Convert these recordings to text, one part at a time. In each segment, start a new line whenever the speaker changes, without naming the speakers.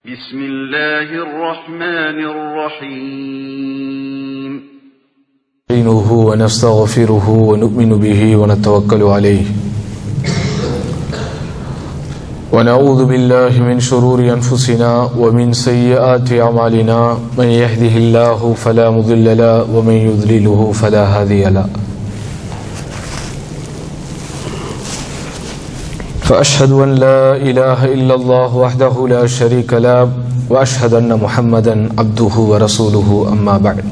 بسم الله الرحمن الرحيم
نستعينه ونستغفره ونؤمن به ونتوكل عليه ونعوذ بالله من شرور أنفسنا ومن سيئات أعمالنا من يهده الله فلا مضل له ومن يضلله فلا هادي له فأشهد أن لا إله إلا الله وحده لا شريك له وأشهد أن محمدا عبده ورسوله أما بعد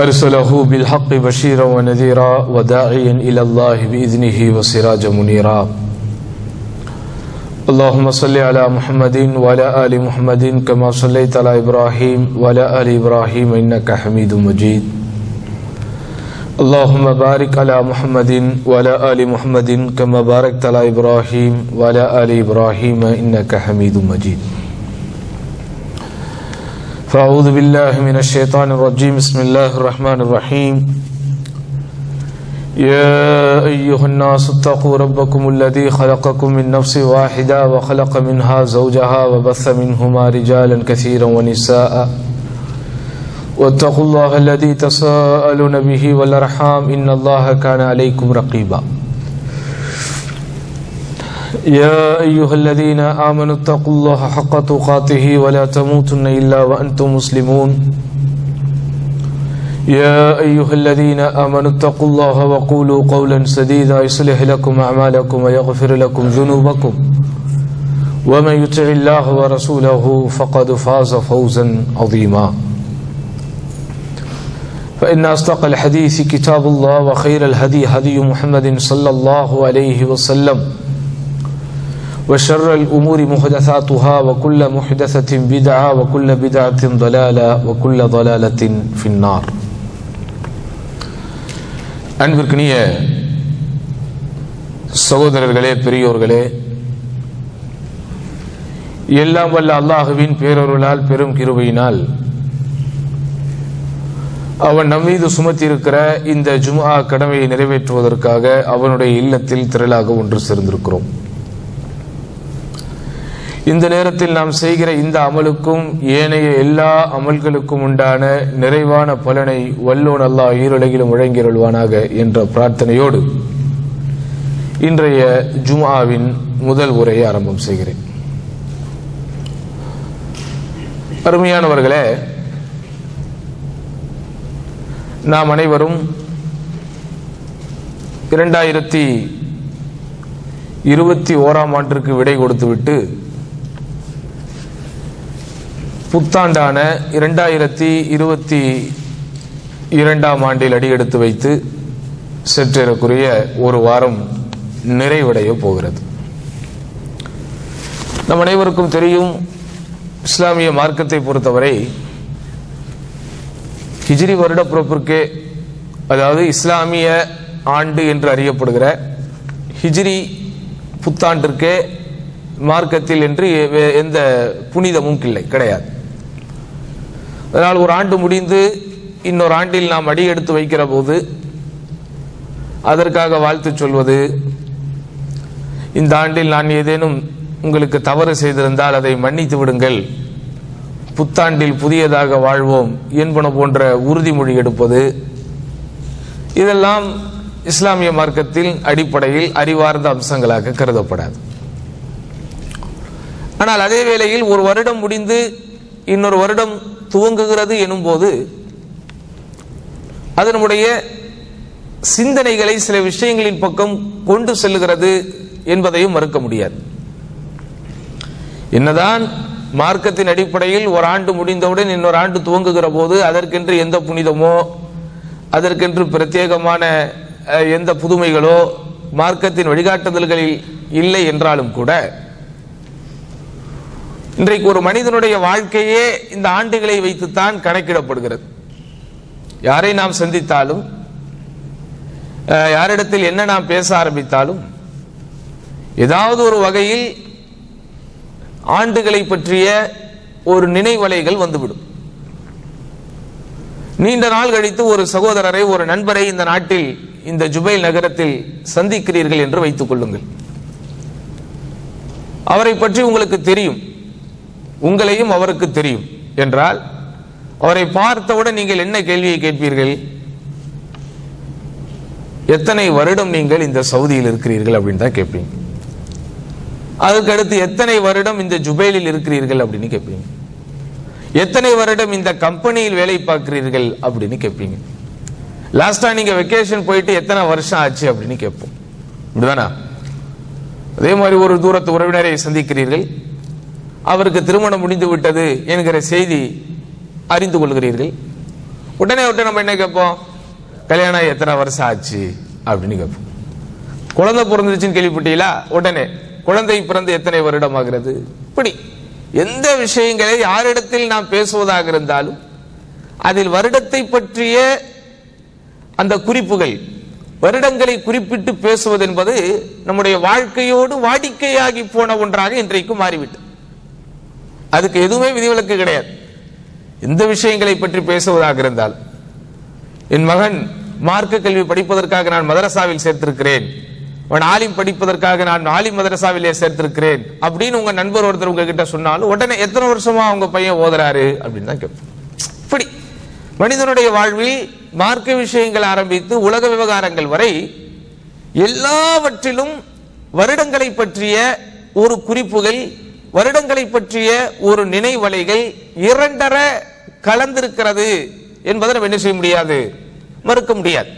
أرسله بالحق بشيرا ونذيرا وداعيا إلى الله بإذنه وسراجا منيرا اللهم صل على محمد وعلى آل محمد كما صليت على إبراهيم وعلى آل إبراهيم إنك حميد مجيد اللهم بارك على محمد وعلى آل محمد كما باركت على إبراهيم وعلى آل إبراهيم إنك حميد مجيد فأعوذ بالله من الشيطان الرجيم بسم الله الرحمن الرحيم يا أيها الناس اتقوا ربكم الذي خلقكم من نفس واحدة وخلق منها زوجها وبث منهما رجالا كثيرا ونساء واتقوا الله الذي تساءلون به والأرحام إن الله كان عليكم رقيبا يا أيها الذين آمنوا اتقوا الله حق تقاته ولا تموتن إلا وأنتم مسلمون يا أيها الذين آمنوا اتقوا الله وقولوا قولا سديدا يصلح لكم أعمالكم ويغفر لكم ذنوبكم ومن يطع الله ورسوله فقد فاز فوزا عظيما فإن أصدق الحديث كتاب الله وخير الهدي هدي محمد صلى الله عليه وسلم وشر الأمور محدثاتها وكل محدثة بدعة وكل بدعة ضلالة وكل ضلالة في النار. அன்பிற்கினிய சகோதரர்களே, பெரியோர்களே, எல்லாம் வல்ல அல்லாஹுவின் பேரருளால் பெரும் கிருபையினால் அவன் நம்மீது சுமத்தியிருக்கிற இந்த ஜும்ஆ கடமையை நிறைவேற்றுவதற்காக அவனுடைய இல்லத்தில் திரளாக ஒன்று சேர்ந்திருக்கிறோம். இந்த நேரத்தில் நாம் செய்கிற இந்த அமலுக்கும் ஏனைய எல்லா அமல்களுக்கும் உண்டான நிறைவான பலனை வல்லோன் அல்லாஹ் ஈருலகிலும் வழங்கியருள்வானாக என்ற பிரார்த்தனையோடு இன்றைய ஜும்ஆவின் முதல் உரையை ஆரம்பம் செய்கிறேன். அருமையானவர்களே, நாம் அனைவரும் 2021 ஆண்டிற்கு விடை கொடுத்துவிட்டு புத்தாண்டான 2022 ஆண்டில் அடியெடுத்து வைத்து சற்றேறக்குரிய ஒரு வாரம் நிறைவடைய போகிறது. நம் அனைவருக்கும் தெரியும், இஸ்லாமிய மார்க்கத்தை பொறுத்தவரை ஹிஜ்ரி வருட பிறப்பிற்கே, அதாவது இஸ்லாமிய ஆண்டு என்று அறியப்படுகிற ஹிஜ்ரி புத்தாண்டிற்கே மார்க்கத்தில் என்று எந்த புனிதமும் கிடையாது. அதனால் ஒரு ஆண்டு முடிந்து இன்னொரு ஆண்டில் நாம் அடி எடுத்து வைக்கிற போது அதற்காக வாழ்த்து சொல்வது, இந்த ஆண்டில் நான் ஏதேனும் உங்களுக்கு தவறு செய்திருந்தால் அதை மன்னித்து விடுங்கள், புத்தாண்டில் புதியதாக வாழ்வோம் என்பன போன்ற உறுதிமொழி எடுப்பது, இதெல்லாம் இஸ்லாமிய மார்க்கத்தில் அடிப்படையில் அறிவார்ந்த அம்சங்களாக கருதப்படாது. ஆனால் அதே வேளையில் ஒரு வருடம் முடிந்து இன்னொரு வருடம் துவங்குகிறது எனும் போது அது நம்முடைய சிந்தனைகளை சில விஷயங்களின் பக்கம் கொண்டு செல்லுகிறது என்பதையும் மறுக்க முடியாது. என்னதான் மார்க்கத்தின் அடிப்படையில் ஒரு ஆண்டு முடிந்தவுடன் இன்னொரு ஆண்டு துவங்குகிற போது அதற்கென்று எந்த புனிதமோ அதற்கென்று பிரத்யேகமான எந்த புதுமைகளோ மார்க்கத்தின் வழிகாட்டுதல்களில் இல்லை என்றாலும் கூட இன்றைக்கு ஒரு மனிதனுடைய வாழ்க்கையே இந்த ஆண்டுகளை வைத்துத்தான் கணக்கிடப்படுகிறது. யாரை நாம் சந்தித்தாலும், யாரிடத்தில் என்ன நாம் பேச ஆரம்பித்தாலும் ஏதாவது ஒரு வகையில் ஆண்டுகளை பற்றிய ஒரு நினைவலைகள் வந்துவிடும். நீண்ட நாள் கழித்து ஒரு சகோதரரை, ஒரு நண்பரை இந்த நாட்டில், இந்த ஜுபைல் நகரத்தில் சந்திக்கிறீர்கள் என்று வைத்துக் கொள்ளுங்கள். அவரை பற்றி உங்களுக்கு தெரியும், உங்களையும் அவருக்கு தெரியும் என்றால் அவரை பார்த்தவுடன் நீங்கள் என்ன கேள்வியை கேட்பீர்கள்? எத்தனை வருடம் நீங்கள் இந்த சவுதியில் இருக்கிறீர்கள் அப்படின்னு தான் கேட்பீங்க. அதுக்கு அடுத்து எத்தனை வருடம் இந்த ஜுபைலில் இருக்கிறீர்கள் அப்படின்னு கேட்பீங்க. எத்தனை வருடம் இந்த கம்பெனியில் வேலை பார்க்கிறீர்கள் அப்படின்னு கேட்பீங்க. லாஸ்டா நீங்க வெக்கேஷன் போயிட்டு எத்தனை வருஷம் ஆச்சு அப்படின்னு கேட்போம். இப்படிதானா? அதே மாதிரி ஒரு தூரத்து உறவினரை சந்திக்கிறீர்கள், அவருக்கு திருமணம் முடிந்து விட்டது என்கிற செய்தி அறிந்து கொள்கிறீர்கள். உடனே நம்ம என்ன கேட்போம்? கல்யாணம் எத்தனை வருஷம் ஆச்சு அப்படின்னு கேட்போம். குழந்தை பிறந்துருச்சுன்னு கேள்விப்பட்டீங்களா? உடனே குழந்தை பிறந்து எத்தனை வருடம் ஆகிறது? இப்படி எந்த விஷயங்களை யாரிடத்தில் நாம் பேசுவதாக இருந்தாலும் அதில் வருடத்தை பற்றிய அந்த குறிப்புகள், வருடங்களை குறிப்பிட்டு பேசுவது என்பது நம்முடைய வாழ்க்கையோடு வாடிக்கையாகி போன ஒன்றாக இன்றைக்கு மாறிவிட்டு, அதுக்கு எதுவுமே விதிவிலக்கு கிடையாது. எந்த விஷயங்களை பற்றி பேசுவதாக இருந்தால், என் மகன் மார்க்க கல்வி படிப்பதற்காக நான் மதரசாவில் சேர்த்திருக்கிறேன், அவன் ஆலிம் படிப்பதற்காக நான் ஆலிம் மதரசாவிலே சேர்த்திருக்கிறேன் அப்படின்னு உங்க நண்பர் ஒருத்தர் உங்ககிட்ட சொன்னாலும் உடனே எத்தனை வருஷமா உங்க பையன் ஓதுறாரு அப்படின்னு தான் கேட்போம். இப்படி மனிதனுடைய வாழ்வில் மார்க்க விஷயங்கள் ஆரம்பித்து உலக விவகாரங்கள் வரை எல்லாவற்றிலும் வருடங்களை பற்றிய ஒரு குறிப்புகள், வருடங்களை பற்றிய ஒரு நினைவலைகள் இரண்டரை கலந்திருக்கிறது என்பதை நம்ம என்ன செய்ய முடியாது, மறுக்க முடியாது.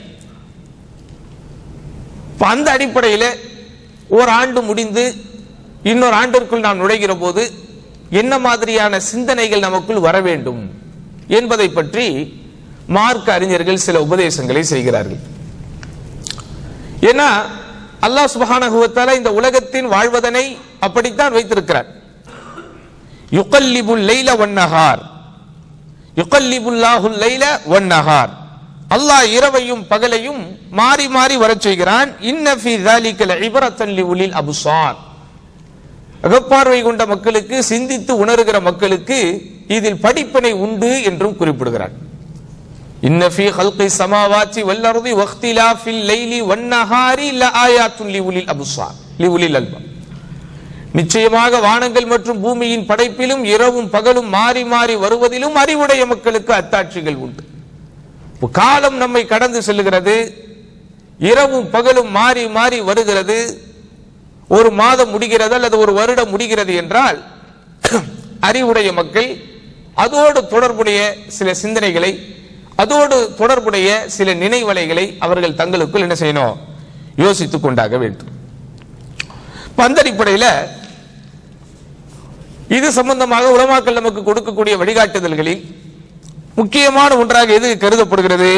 அந்த அடிப்படையில் ஒரு ஆண்டு முடிந்து இன்னொரு ஆண்டிற்குள் நாம் நுழைகிற போது என்ன மாதிரியான சிந்தனைகள் நமக்குள் வர வேண்டும் என்பதை பற்றி மார்க்க அறிஞர்கள் சில உபதேசங்களை செய்கிறார்கள். ஏன்னா அல்லாஹ் சுப்ஹானஹு வ தஆலா இந்த உலகத்தின் வாழ்வதனை அப்படித்தான் வைத்திருக்கிறார். யுகல்லிபுல் லைல வன்னஹார், யுகல்லிபுல்லாஹுல் லைல வன்னஹார், அல்லாஹ் இரவையும் பகலையும் மாறி மாறி வரச் செய்கிறான். இன்ன ஃபீ ஸாலிக லஇப்ரத்தன் லிஉலில் அப்ஸார், அகப்பார்வை கொண்ட மக்களுக்கு, சிந்தித்து உணர்கிற மக்களுக்கு இதில் படிப்பினை உண்டு என்றும் குறிப்பிடுகிறார். இன்ன ஃபீ ஹல்கிஸ் ஸமாவாத்தி வல் அர்தி வக்திலாஃபில் லைலி வன்னஹாரி லஆயாத்துன் லிஉலில் அப்ஸார் லிஉலில் அல்பாப், நிச்சயமாக வானங்கள் மற்றும் பூமியின் படைப்பிலும் இரவும் பகலும் மாறி மாறி வருவதிலும் அறிவுடைய மக்களுக்கு அத்தாட்சிகள் உண்டு. காலம் நம்மை கடந்து செல்லுகிறது, இரவும் பகலும் மாறி மாறி வருகிறது, ஒரு மாதம் முடிகிறது அல்லது ஒரு வருடம் முடிகிறது என்றால் அறிவுடைய மக்கள் அதோடு தொடர்புடைய சில சிந்தனைகளை, அதோடு தொடர்புடைய சில நினைவலைகளை அவர்கள் தங்களுக்குள் என்ன செய்யணும், யோசித்துக் கொண்டாக வேண்டும். அந்த அடிப்படையில் இது சம்பந்தமாக உலமாக்கள் நமக்கு கொடுக்கக்கூடிய வழிகாட்டுதல்களில் முக்கியமான ஒன்றாக எது கருதப்படுகிறது?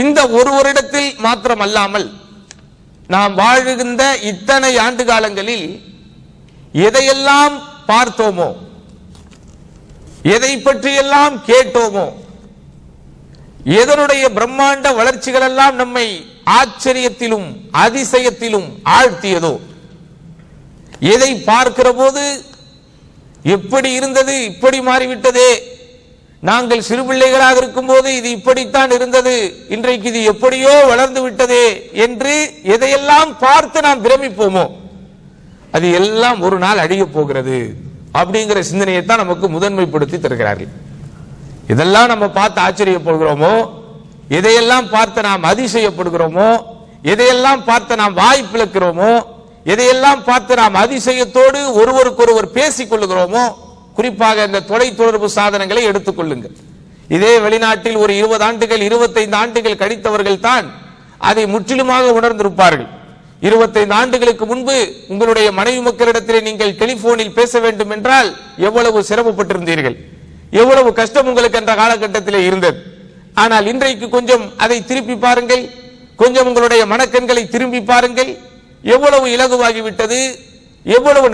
இந்த ஒரு வருடத்தில் மாத்திரம் அல்லாமல் நாம் வாழுகின்ற இத்தனை ஆண்டு காலங்களில் எதையெல்லாம் பார்த்தோமோ, எதை பற்றியெல்லாம் கேட்டோமோ, எதனுடைய பிரம்மாண்ட வளர்ச்சிகள் எல்லாம் நம்மை ஆச்சரியத்திலும் அதிசயத்திலும் ஆழ்த்தியதோ, எதை பார்க்கிற போது எப்படி இருந்தது இப்படி மாறிவிட்டதே, நாங்கள் சிறு பிள்ளைகளாக இருக்கும் போது இது இப்படித்தான் இருந்தது, இன்றைக்கு இது எப்படியோ வளர்ந்து விட்டதே என்று எதையெல்லாம் பார்த்து நாம் பிரமிப்போமோ அது எல்லாம் ஒரு நாள் அழிய போகிறது அப்படிங்கிற சிந்தனையை தான் நமக்கு முதன்மைப்படுத்தி தருகிறார்கள். இதெல்லாம் நம்ம பார்த்து ஆச்சரியப்படுகிறோமோ, எதையெல்லாம் பார்த்து நாம் அதிசயப்படுகிறோமோ, எதையெல்லாம் பார்த்து நாம் வாய் பிளக்கிறோமோ, எதையெல்லாம் பார்த்து நாம் அதிசயத்தோடு ஒருவருக்கொருவர் பேசிக் கொள்ளுகிறோமோ, குறிப்பாக இந்த தொலை தொடர்பு சாதனங்களை எடுத்துக் கொள்ளுங்கள். இதே வெளிநாட்டில் ஒரு 20 ஆண்டுகள் 25 ஆண்டுகள் கழித்தவர்கள் தான் அதை முற்றிலுமாக உணர்ந்திருப்பார்கள். 25 ஆண்டுகளுக்கு முன்பு உங்களுடைய மனைவி மக்களிடத்திலே நீங்கள் டெலிபோனில் பேச வேண்டும் என்றால் எவ்வளவு சிரமப்பட்டிருந்தீர்கள், எவ்வளவு கஷ்டம் உங்களுக்கு என்ற காலகட்டத்திலே இருந்தது. ஆனால் இன்றைக்கு கொஞ்சம் அதை திருப்பி பாருங்கள், கொஞ்சம் உங்களுடைய மனக்கண்களை திரும்பி பாருங்கள், எவ்வளவு இலகுவாகிவிட்டது, எவ்வளவு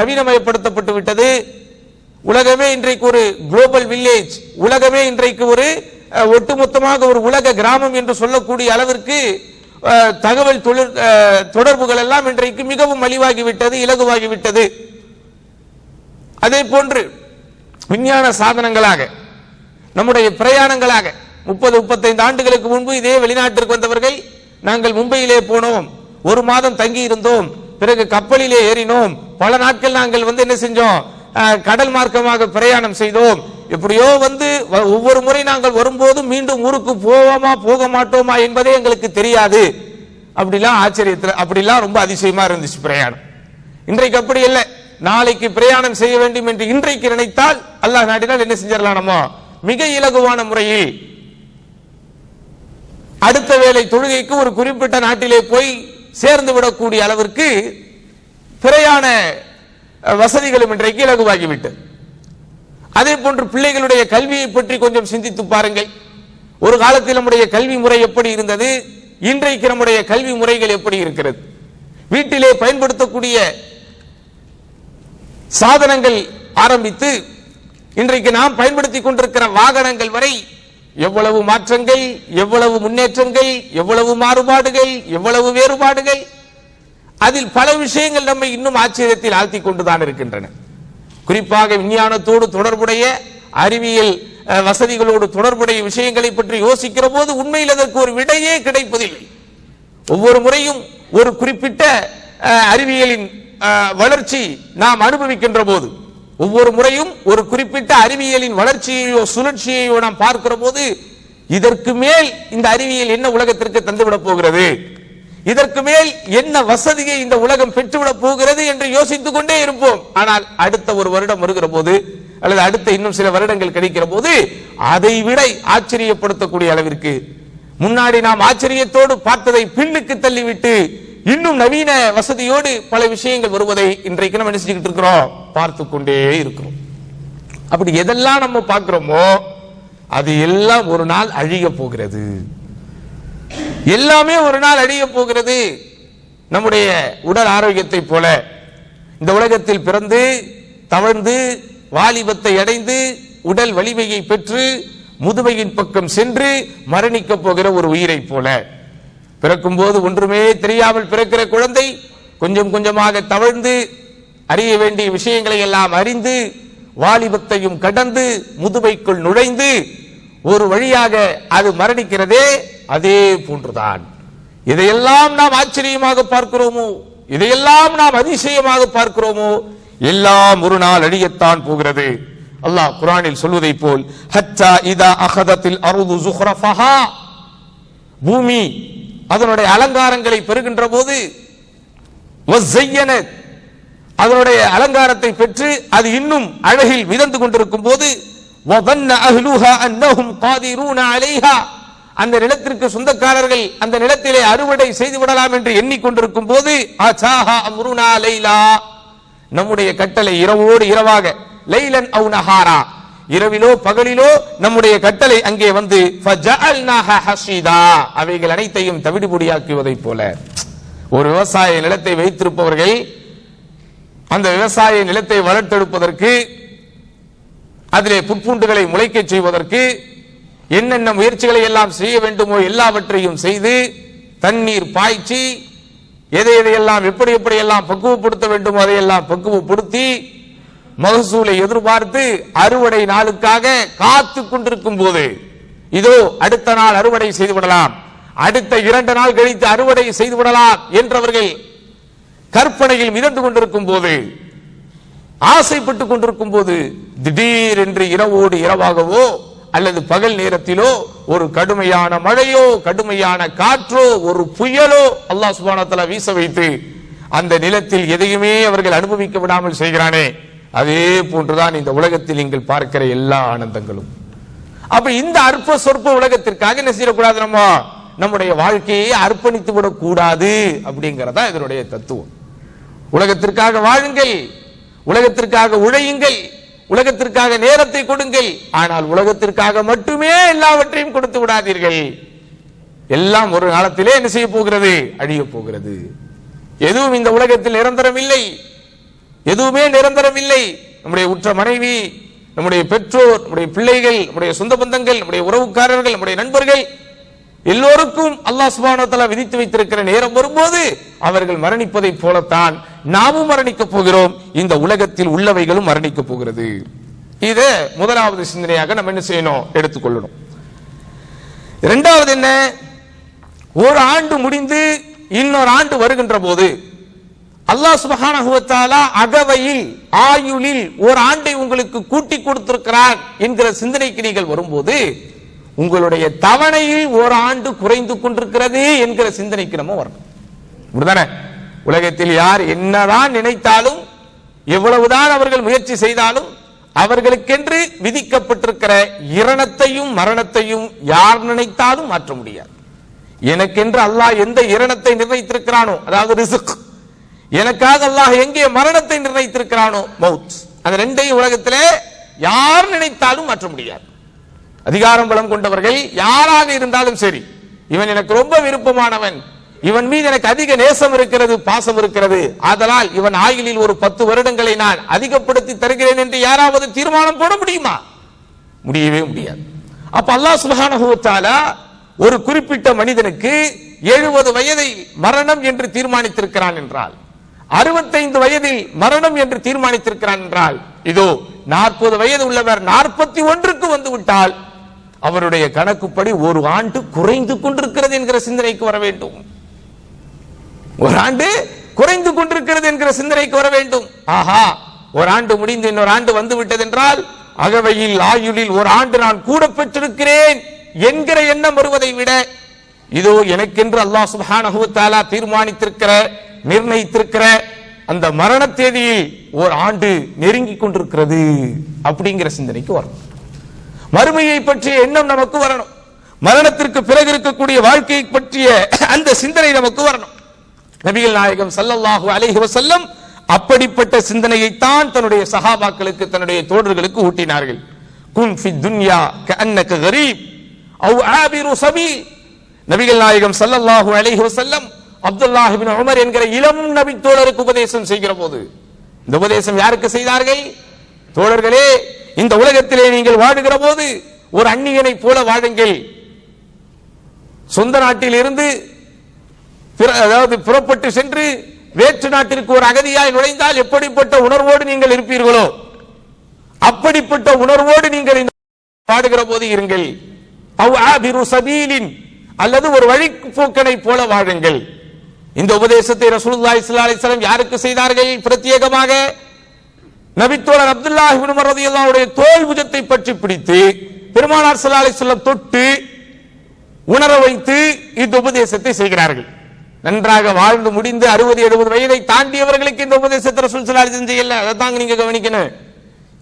நவீனமயப்படுத்தப்பட்டு விட்டது. உலகமே இன்றைக்கு ஒரு குளோபல் வில்லேஜ், உலகமே இன்றைக்கு ஒரு ஒட்டுமொத்தமாக ஒரு உலக கிராமம் என்று சொல்லக்கூடிய அளவிற்கு தகவல் தொடர்புகள் எல்லாம் இன்றைக்கு மிகவும் மலிவாகிவிட்டது, இலகுவாகிவிட்டது. அதே போன்று விஞ்ஞான சாதனங்களாக நம்முடைய பிரயாணங்களாக 30-35 ஆண்டுகளுக்கு முன்பு இதே வெளிநாட்டிற்கு வந்தவர்கள் நாங்கள் மும்பையிலே போனோம், ஒரு மாதம் தங்கி இருந்தோம், பிறகு கப்பலிலே ஏறினோம், பல நாட்கள் நாங்கள் என்ன செஞ்சோம், கடல் மார்க்கமாக பிரயாணம் செய்தோம். எப்படியோ ஒவ்வொரு முறை நாங்கள் வரும்போது மீண்டும் ஊருக்கு போவோமா போக மாட்டோமா என்பதே எங்களுக்கு தெரியாது. அப்படிலாம் ஆச்சரியத்தில் அப்படிலாம் ரொம்ப அதிசயமா இருந்துச்சு பிரயாணம். இன்றைக்கு அப்படி இல்லை. நாளைக்கு பிரயாணம் செய்ய வேண்டும் என்று இன்றைக்கு நினைத்தால் அல்லாஹ் நாடினால் என்ன செஞ்சிடலாம், நம்ம மிக இலகுவான முறையில் அடுத்த வேளை தொழுகைக்கு ஒரு குறிப்பிட்ட நாட்டிலே போய் சேர்ந்து விடக்கூடிய அளவிற்கு பிரயாண வசதிகளும் இன்றைக்கு இலகுவாகிவிட்டது. அதே போன்று பிள்ளைகளுடைய கல்வியை பற்றி கொஞ்சம் சிந்தித்து பாருங்கள். ஒரு காலத்தில் நம்முடைய கல்வி முறை எப்படி இருந்தது, இன்றைக்கு நம்முடைய கல்வி முறைகள் எப்படி இருக்கிறது. வீட்டிலே பயன்படுத்தக்கூடிய சாதனங்கள் ஆரம்பித்து இன்றைக்கு நாம் பயன்படுத்திக் கொண்டிருக்கிற வாகனங்கள் வரை எவ்வளவு மாற்றங்கள், எவ்வளவு முன்னேற்றங்கள், எவ்வளவு மாறுபாடுகள், எவ்வளவு வேறுபாடுகள். அதில் பல விஷயங்கள் நம்மை இன்னும் ஆச்சரியத்தில் ஆழ்த்திக் கொண்டுதான் இருக்கின்றன. குறிப்பாக விஞ்ஞானத்தோடு தொடர்புடைய அறிவியல் வசதிகளோடு தொடர்புடைய விஷயங்களை பற்றி யோசிக்கிற போது உண்மையில் அதற்கு ஒரு விடையே கிடைப்பதில்லை. ஒவ்வொரு முறையும் ஒரு குறிப்பிட்ட அறிவியலின் வளர்ச்சி நாம் அனுபவிக்கின்ற போது, ஒவ்வொரு முறையும் ஒரு குறிப்பிட்ட அறிவியலின் வளர்ச்சியையோ சுழற்சியையோ நாம் பார்க்கிற போது, இதற்கு மேல் இந்த அறிவியல் என்ன உலகத்திற்கு தந்துவிடப் போகிறது, இதற்கு மேல் என்ன வசதியை இந்த உலகம் பெற்றுவிடப் போகிறது என்று யோசித்துக் கொண்டே இருப்போம். ஆனால் அடுத்த ஒரு வருடம் வருகிற போது அல்லது அடுத்த இன்னும் சில வருடங்கள் கிடைக்கிற போது அதை விட ஆச்சரியப்படுத்தக்கூடிய அளவிற்கு முன்னாடி நாம் ஆச்சரியத்தோடு பார்த்ததை பின்னுக்கு தள்ளிவிட்டு இன்னும் நவீன வசதியோடு பல விஷயங்கள் வருவதை இன்றைக்கு நம்ம நினைச்சுக்கிட்டு இருக்கிறோம், பார்த்து கொண்டே இருக்கிறோம். அப்படி எதெல்லாம் நம்ம பார்க்கிறோமோ அது எல்லாம் ஒரு நாள் அழிய போகிறது. எல்லாமே ஒரு நாள் அழிய போகிறது. நம்முடைய உடல் ஆரோக்கியத்தை போல இந்த உலகத்தில் பிறந்து தவழ்ந்து வாலிபத்தை அடைந்து உடல் வலிமையை பெற்று முதுமையின் பக்கம் சென்று மரணிக்க போகிற ஒரு உயிரை போல, பிறக்கும் போது ஒன்றுமே தெரியாமல் பிறக்கிற குழந்தை கொஞ்சம் கொஞ்சமாக தவழ்ந்து அறிய வேண்டிய விஷயங்களை எல்லாம் அறிந்து வாலிபத்தையும் கடந்து முதுமைக்குள் நுழைந்து ஒரு வழியாக அது மரணிக்கிறதே, அதே போன்றுதான். இதையெல்லாம் நாம் ஆச்சரியமாக பார்க்கிறோமோ, இதையெல்லாம் நாம் அதிசயமாக பார்க்கிறோமோ, எல்லாம் ஒரு நாள் அழியத்தான் போகிறது. அல்லாஹ் குர்ஆனில் சொல்வதை போல் ஹத்தா இதா அகதத்தில் அர்து ஸுஹ்ரஃபஹா, பூமி அதனுடைய அலங்காரங்களை பெறுகின்ற போது, வஸய்யனத் அதனுடைய அலங்காரத்தை பெற்று அது இன்னும் அழகில் மிதந்து கொண்டிருக்கும் போது, வதன்ன அஹ்லுஹா அன்னஹும் காதிரூன அலைஹா அந்த நிலத்திற்கு சொந்தக்காரர்கள் அந்த நிலத்திலே அறுவடை செய்து விடலாம் என்று எண்ணிக்கொண்டிருக்கும் போது, ஆசாஹா அம்ருனா லைலா நம்முடைய கட்டளை இரவோடு இரவாக, லைலன் அவு நஹாரா இரவிலோ பகலிலோ நம்முடைய கட்டளை அங்கே வந்து ஃபஜஅல்நாஹா ஹஸீதா அவைகள் அனைத்தையும் தவிடுபொடியாக்குவதைப் போல. ஒரு விவசாய நிலத்தை வைத்திருப்பவர்கள் அந்த விவசாய நிலத்தை வளர்த்தெடுப்பதற்கு, அதிலே புற்பூண்டுகளை முளைக்க செய்வதற்கு என்னென்ன முயற்சிகளை எல்லாம் செய்ய வேண்டுமோ எல்லாவற்றையும் செய்து தண்ணீர் பாய்ச்சி எதையெல்லாம் எப்படி எல்லாம் பக்குவப்படுத்த வேண்டுமோ அதையெல்லாம் பக்குவப்படுத்தி மகசூலை எதிர்பார்த்து அறுவடை நாளுக்காக காத்து கொண்டிருக்கும் போது, இதோ அடுத்த நாள் அறுவடை செய்து விடலாம், அடுத்த 2 நாள் கழித்து அறுவடை செய்து விடலாம் என்றவர்கள் கற்பனையில் மிதந்து கொண்டிருக்கும் போது, ஆசைப்பட்டுக் கொண்டிருக்கும் போது, திடீர் என்று இரவோடு இரவாகவோ அல்லது பகல் நேரத்திலோ ஒரு கடுமையான மழையோ கடுமையான காற்றோ ஒரு புயலோ அல்லாஹ் சுப்ஹானஹு வ தஆலா வீச வைத்து அந்த நிலத்தில் எதையுமே அவர்கள் அனுபவிக்க விடாமல் செய்கிறானே, அதே போன்றுதான் இந்த உலகத்தில் நீங்கள் பார்க்கிற எல்லா ஆனந்தங்களும். அப்ப இந்த அற்ப சொற்ப உலகத்திற்காக என்ன செய்யக்கூடாது, நம்முடைய வாழ்க்கையை அர்ப்பணித்து விடக் கூடாது அப்படிங்கறதா இதனுடைய தத்துவம். உலகத்திற்காக வாழுங்கள், உலகத்திற்காக உழையுங்கள், உலகத்திற்காக நேரத்தை கொடுங்கள், ஆனால் உலகத்திற்காக மட்டுமே எல்லாவற்றையும் கொடுத்து விடாதீர்கள். எல்லாம் ஒரு காலத்திலே என்ன செய்ய போகிறது, அழிய போகிறது. எதுவும் இந்த உலகத்தில் நிரந்தரம் இல்லை, எதுவுமே நிரந்தரம் இல்லை. நம்முடைய உற்ற மனைவி, நம்முடைய பெற்றோர், நம்முடைய பிள்ளைகள், நம்முடைய சொந்த பந்தங்கள், நம்முடைய உறவுக்காரர்கள், நம்முடைய நண்பர்கள் எல்லோருக்கும் அல்லாஹ் சுப்ஹானஹு வ தஆலா விதித்து வைத்திருக்கிற நேரம் வரும்போது அவர்கள் மரணிப்பதை போலத்தான் நாமும் மரணிக்க போகிறோம், இந்த உலகத்தில் உள்ளவைகளும் மரணிக்க போகிறது. இத முதலாவது சிந்தனையாக நம்ம என்ன செய்யணும், எடுத்துக்கொள்ளணும். இரண்டாவது என்ன, ஒரு ஆண்டு முடிந்து இன்னொரு ஆண்டு வருகின்ற போது அல்லாஹ் சுப்ஹானஹு வ தஆலா அகவையில் ஆயுளில் ஒரு ஆண்டை உங்களுக்கு கூட்டி கொடுத்திருக்கிறார் என்கிற சிந்தனைக்கு நீங்கள் வரும்போது உங்களுடைய தவணையில் ஒரு ஆண்டு குறைந்து கொண்டிருக்கிறது என்கிற சிந்தனைக்கு நம்ம வரணும். இப்படிதானே உலகத்தில் யார் என்னதான் நினைத்தாலும் எவ்வளவுதான் அவர்கள் முயற்சி செய்தாலும் அவர்களுக்கென்று விதிக்கப்பட்டிருக்கிற இரணத்தையும் மரணத்தையும் யார் நினைத்தாலும் மாற்ற முடியாது. எனக்கென்று அல்லாஹ் எந்த இரணத்தை நிர்ணயித்திருக்கிறானோ, அதாவது ரிஸ்க், எனக்காக அல்லாஹ் எங்கே மரணத்தை நிர்ணயித்திருக்கிறானோ மவுத், அந்த ரெண்டையும் உலகத்திலே யார் நினைத்தாலும் மாற்ற முடியாது. அதிகாரம் பலம் கொண்டவர்கள் யாராக இருந்தாலும் சரி, இவன் எனக்கு ரொம்ப விருப்பமானவன், இவன் மீது எனக்கு அதிக நேசம் இருக்கிறது, பாசம் இருக்கிறது, ஆதலால் இவன் ஆயுளில் ஒரு 10 வருடங்களை நான் அதிகப்படுத்தி தருகிறேன் என்று யாராவது தீர்மானம் போட முடியுமா? முடியவே முடியாது. அப்ப அல்லாஹ் சுப்ஹானஹு வ தஆலா ஒரு குறிப்பிட்ட மனிதனுக்கு 70 வயதை மரணம் என்று தீர்மானித்திருக்கிறான் என்றால், 65 வயதில் மரணம் என்று தீர்மானித்திருக்கிறான் என்றால், இதோ 40 வயது உள்ளவர் 41க்கு வந்து விட்டால் அவருடைய கணக்குப்படி ஒரு ஆண்டு குறைந்து கொண்டிருக்கிறது என்கிற சிந்தனைக்கு வர வேண்டும். ஒரு ஆண்டு குறைந்து கொண்டிருக்கிறது என்கிற சிந்தனைக்கு வர வேண்டும். ஆஹா, ஒரு ஆண்டு முடிந்து இன்னொரு ஆண்டு வந்து விட்டது என்றால் அகவையில் ஆயுளில் ஒரு ஆண்டு நான் கூட பெற்றிருக்கிறேன் என்கிற எண்ணம் வருவதை விட, இதோ எனக்கென்று அல்லாஹ் சுப்ஹானஹு வ தஆலா தீர்மானித்திருக்கிற நிர்ணயித்திருக்கிற அந்த மரண தேதியில் ஒரு ஆண்டு நெருங்கி கொண்டிருக்கிறது அப்படிங்கிற சிந்தனைக்கு வரணும். மறுமையை பற்றிய எண்ணம் நமக்கு வரணும். மரணத்திற்கு பிறகு இருக்கக்கூடிய வாழ்க்கையை பற்றிய அந்த சிந்தனை நமக்கு வரணும். நபிகள் நாயகம் ஸல்லல்லாஹு அலைஹி வஸல்லம் அப்படிப்பட்ட சிந்தனையைத்தான் தன்னுடைய சஹாபாக்களுக்கு, தன்னுடைய தோழர்களுக்கு ஊட்டினார்கள். குன் ஃபி துன்யா கஅன்னக கரீப் அவ் ஆபிரு சபீல். நபிகள் நாயகம் ஸல்லல்லாஹு அலைஹி வஸல்லம் அப்துல்லாஹ் இப்னு உமர் என்கிற இளம் நபி தோழருக்கு உபதேசம் செய்கிற போது, இந்த உபதேசம் யாருக்கு செய்தார்கள்? தோழர்களே, இந்த உலகத்திலே நீங்கள் வாழுகிற போது ஒரு அந்நியனை போல வாழுங்கள். சொந்த நாட்டில் இருந்து அதாவது புறப்பட்டு சென்று வேற்று நாட்டிற்கு ஒரு அகதியாய் நுழைந்தால் எப்படிப்பட்ட உணர்வோடு நீங்கள் இருப்பீர்களோ அப்படிப்பட்ட உணர்வோடு நீங்கள் வாடுகிற போது இருங்கள். அவ் ஆபிரு சபீலின், அல்லது ஒரு வழிப்போக்கனை போல வாழுங்கள். இந்த உபதேசத்தை ரசூலுல்லாஹி ஸல்லல்லாஹு அலைஹி வஸல்லம் யாருக்கு செய்தார்கள்? பிரத்யேகமாக நபித்தோழர் அப்துல்லாஹ் இப்னு உமர் ரலியல்லாஹு அன்ஹுடைய தோள் புஜத்தை பற்றி பிடித்து பெருமானார் ஸல்லல்லாஹு அலைஹி வஸல்லம் தொட்டு உணர வைத்து இந்த உபதேசத்தை செய்கிறார்கள். நன்றாக வாழ்ந்து முடிந்து 60-70 வயதை தாண்டியவர்களுக்கு இந்த உபதேசத்தை ரசூல் ஸல்லல்லாஹு அலைஹி வஸல்லம் செய்யல. அதைத்தான் நீங்க கவனிக்கணும்.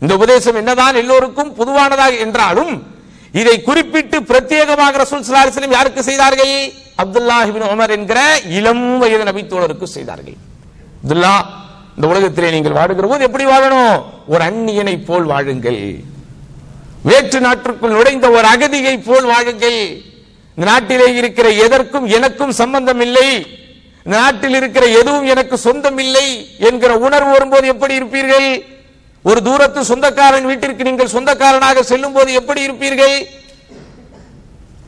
இந்த உபதேசம் என்னதான் எல்லோருக்கும் பொதுவானதாக என்றாலும் இதை குறிப்பிட்டு பிரத்யேகமாக ரசூல் ஸல்லல்லாஹு அலைஹி வஸல்லம் யாருக்கு செய்தார்கள்? அப்துல்லாஹ் இப்னு உமர் என்கிற இளம் வயது நபி தோழருக்கு செய்தார்கள். அப்துல்லா, இந்த உலகத்திலே நீங்கள் வாழுகிற போது எப்படி வாழணும்? ஒரு அந்நியனை போல் வாழுங்கள். வேற்று நாட்டிற்குள் நுழைந்த ஒரு அகதியை போல் வாழுங்கள். இந்த நாட்டிலே இருக்கிற எதற்கும் எனக்கும் சம்பந்தம் இல்லை, இந்த நாட்டில் இருக்கிற எதுவும் எனக்கு சொந்தம் இல்லை என்கிற உணர்வு வரும்போது எப்படி இருப்பீர்கள்? ஒரு தூரத்து சொந்தக்காரன் வீட்டிற்கு நீங்கள் சொந்தக்காரனாக செல்லும் போது எப்படி இருப்பீர்கள்?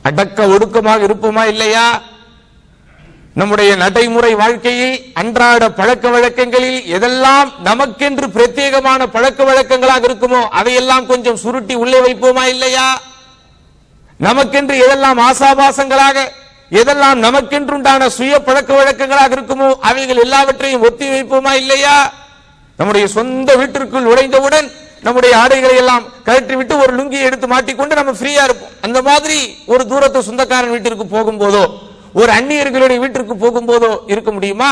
அடக்க ஒடுக்கமாக இருப்போமா இல்லையா? நம்முடைய நடைமுறை வாழ்க்கையில் அன்றாட பழக்க வழக்கங்களில் எதெல்லாம் நமக்கென்று பிரத்யேகமான பழக்க வழக்கங்களாக இருக்குமோ அதையெல்லாம் கொஞ்சம் சுருட்டி உள்ளே வைப்போமா இல்லையா? நமக்கென்று எதெல்லாம் ஆசாபாசங்களாக, எதெல்லாம் நமக்கென்றுண்டான சுய பழக்க வழக்கங்களாக இருக்குமோ அவைகள் எல்லாவற்றையும் ஒத்தி வைப்போமா இல்லையா? நம்முடைய சொந்த வீட்டிற்குள் நுழைந்தவுடன் நம்முடைய ஆடைகளை எல்லாம் கழற்றி விட்டு ஒரு லுங்கியை எடுத்து மாட்டிக்கொண்டு நம்ம ஃப்ரீயா இருப்போம். அந்த மாதிரி ஒரு தூரத்து சொந்தக்காரன் வீட்டிற்கு போகும்போதோ ஒரு அந்நியர்களுடைய வீட்டிற்கு போகும்போதோ இருக்க முடியுமா?